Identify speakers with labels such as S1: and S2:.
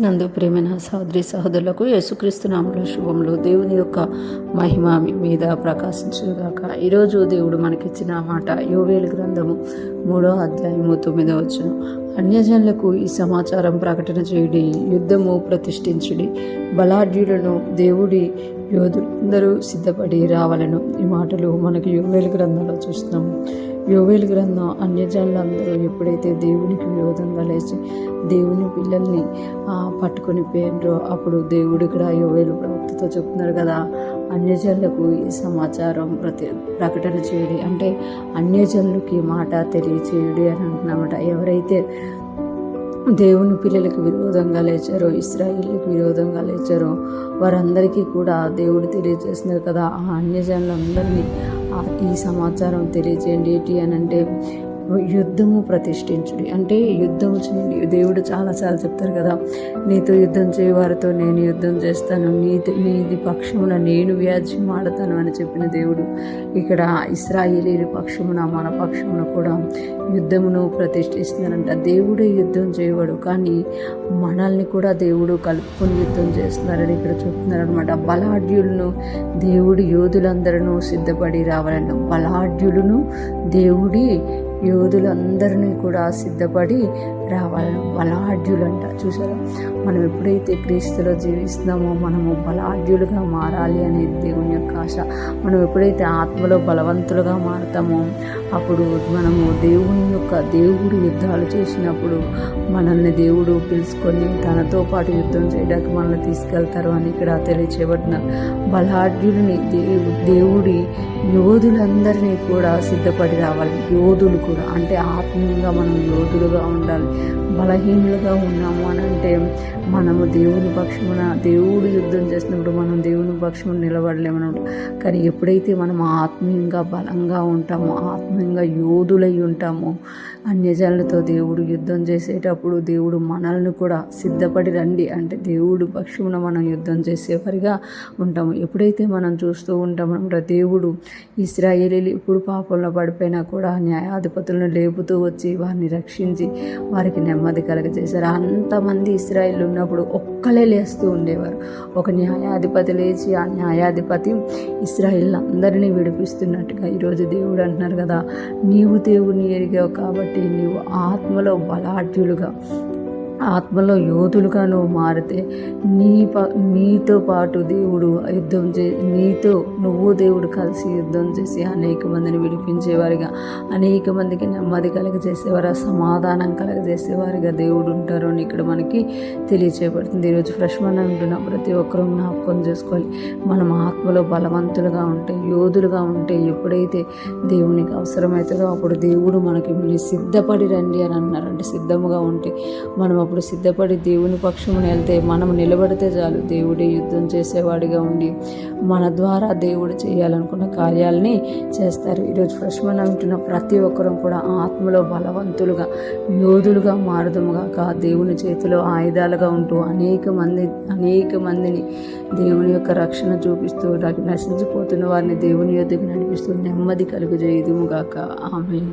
S1: క్రీస్తునందు ప్రేమైన సహోదరి సహోదరులకు యేసుక్రీస్తు నామములో శుభములు. దేవుని యొక్క మహిమ మీ మీద ప్రకాశించుగాక. ఈరోజు దేవుడు మనకిచ్చిన మాట యోవేలు గ్రంథము 3వ అధ్యాయము 9వ వచనం. అన్యజనులకు ఈ సమాచారం ప్రకటన చేయుడి, యుద్ధము ప్రతిష్ఠించుడి, బలాఢ్యులను దేవుడి యోధులందరూ సిద్ధపడి రావాలను. ఈ మాటలు మనకి యోవేలు గ్రంథంలో చూస్తున్నాము. యోవేలు గ్రంథం అన్యజనులందరూ ఎప్పుడైతే దేవునికి విరోధంగా లేచి దేవుని పిల్లల్ని పట్టుకొని పోయినరో అప్పుడు దేవుడు ఇక్కడ యోవేలు ప్రవక్తతో చెప్తున్నారు కదా, అన్యజనులకు ఈ సమాచారం ప్రకటన చేయడి అంటే అన్యజనులకి మాట తెలియచేయుడి అని అంటున్నామట. ఎవరైతే దేవుని పిల్లలకు విరోధంగా లేచారో, ఇశ్రాయేలుకు విరోధంగా లేచారో వారందరికీ కూడా దేవుడు తెలియజేస్తున్నారు కదా, ఆ అన్యజనులందరినీ ఈ సమాచారం తెలియజేయండి. ఏంటి అని అంటే యుద్ధము ప్రతిష్ఠించుడి అంటే యుద్ధము చేయండి. దేవుడు చాలాసార్లు చెప్తారు కదా, నీతో యుద్ధం చేయవారితో నేను యుద్ధం చేస్తాను, నీది పక్షమున నేను వ్యాజ్యం ఆడతాను అని చెప్పిన దేవుడు ఇక్కడ ఇశ్రాయేలీల పక్షమున మన పక్షమున కూడా యుద్ధమును ప్రతిష్ఠిస్తున్నారంట. దేవుడే యుద్ధం చేయవాడు, కానీ మనల్ని కూడా దేవుడు కలుపుకొని యుద్ధం చేస్తున్నారని ఇక్కడ చెప్తున్నారు అనమాట. బలాఢ్యులను దేవుడి యోధులందరూ సిద్ధపడి రావాలని, బలాఢ్యులను దేవుడి యోధులందరినీ కూడా సిద్ధపడి రావాలను. బలాఢ్యులంట. చూసారా, మనం ఎప్పుడైతే క్రీస్తులో జీవిస్తున్నామో మనము బలాఢ్యులుగా మారాలి అనేది దేవుని యొక్క ఆశ. మనం ఎప్పుడైతే ఆత్మలో బలవంతులుగా మారుతామో అప్పుడు మనము దేవుడు యుద్ధాలు చేసినప్పుడు మనల్ని దేవుడు పిలుచుకొని తనతో పాటు యుద్ధం చేయడానికి మనల్ని తీసుకెళ్తారు అని ఇక్కడ తెలియచేయబడినారు. బలాఢ్యులని దేవుడి యోధులందరినీ కూడా సిద్ధపడి రావాలి. యోధులు కూడా అంటే ఆత్మీయంగా మనం యోధులుగా ఉండాలి. బలహీనులుగా ఉన్నాము అని అంటే మనము దేవుని పక్షమున దేవుడు యుద్ధం చేసినప్పుడు మనం దేవుని పక్షమున నిలబడలేమన్నమాట. కానీ ఎప్పుడైతే మనం ఆత్మీయంగా బలంగా ఉంటామో, ఆత్మీయంగా యోధులై ఉంటామో, అన్యజనులతో దేవుడు యుద్ధం చేసేటప్పుడు దేవుడు మనల్ని కూడా సిద్ధపడి రండి అంటే దేవుడు పక్షమున మనం యుద్ధం చేసేవారిగా ఉంటాము. ఎప్పుడైతే మనం చూస్తూ ఉంటామన్నమాట, దేవుడు ఇశ్రాయేలీలు ఇప్పుడు పాపంలో పడిపోయినా కూడా న్యాయాధిపతులను లేపుతూ వచ్చి వారిని రక్షించి వారికి నెమ్మది కలగజేశారు. అంతమంది ఇశ్రాయేలు ఉన్నప్పుడు ఒక్కలే లేస్తూ ఉండేవారు. ఒక న్యాయాధిపతి లేచి ఆ న్యాయాధిపతి ఇశ్రాయేల్ అందరినీ విడిపిస్తున్నట్టుగా ఈరోజు దేవుడు అంటున్నారు కదా, నీవు దేవుని ఎరిగావు కాబట్టి నీవు ఆత్మలో బలాఢ్యులుగా, ఆత్మలో యోధులుగా నువ్వు మారితే నీతో పాటు దేవుడు యుద్ధం నీతో నువ్వు దేవుడు కలిసి యుద్ధం చేసి అనేక మందిని విడిపించేవారిగా, అనేక మందికి నెమ్మది కలగజేసేవారు, సమాధానం కలగజేసేవారిగా దేవుడు ఉంటారు అని ఇక్కడ మనకి తెలియచేయబడుతుంది. ఈరోజు ఫ్రెష్మన్ అంటున్న ప్రతి ఒక్కరూ జ్ఞాపకం చేసుకోవాలి. మనం ఆత్మలో బలవంతులుగా ఉంటే, యోధులుగా ఉంటే, ఎప్పుడైతే దేవునికి అవసరమవుతుందో అప్పుడు దేవుడు మనకి మీరు సిద్ధపడి రండి అని అన్నారంటే సిద్ధముగా ఉంటే మనం అప్పుడు సిద్ధపడి దేవుని పక్షమున వెళ్తే మనం నిలబడితే చాలు, దేవుడే యుద్ధం చేసేవాడిగా ఉండి మన ద్వారా దేవుడు చేయాలనుకున్న కార్యాలని చేస్తారు. ఈరోజు ఫ్రెష్మన్ అంటున్న ప్రతి ఒక్కరూ కూడా ఆత్మలో బలవంతులుగా యోధులుగా మారుదముగాక, దేవుని చేతిలో ఆయుధాలుగా ఉంటూ అనేక మందిని దేవుని యొక్క రక్షణ చూపిస్తూ నశించిపోతున్న వారిని దేవుని యొద్దకు నడిపిస్తూ నెమ్మది కలుగజేయుదుముగాక. ఆమేన్.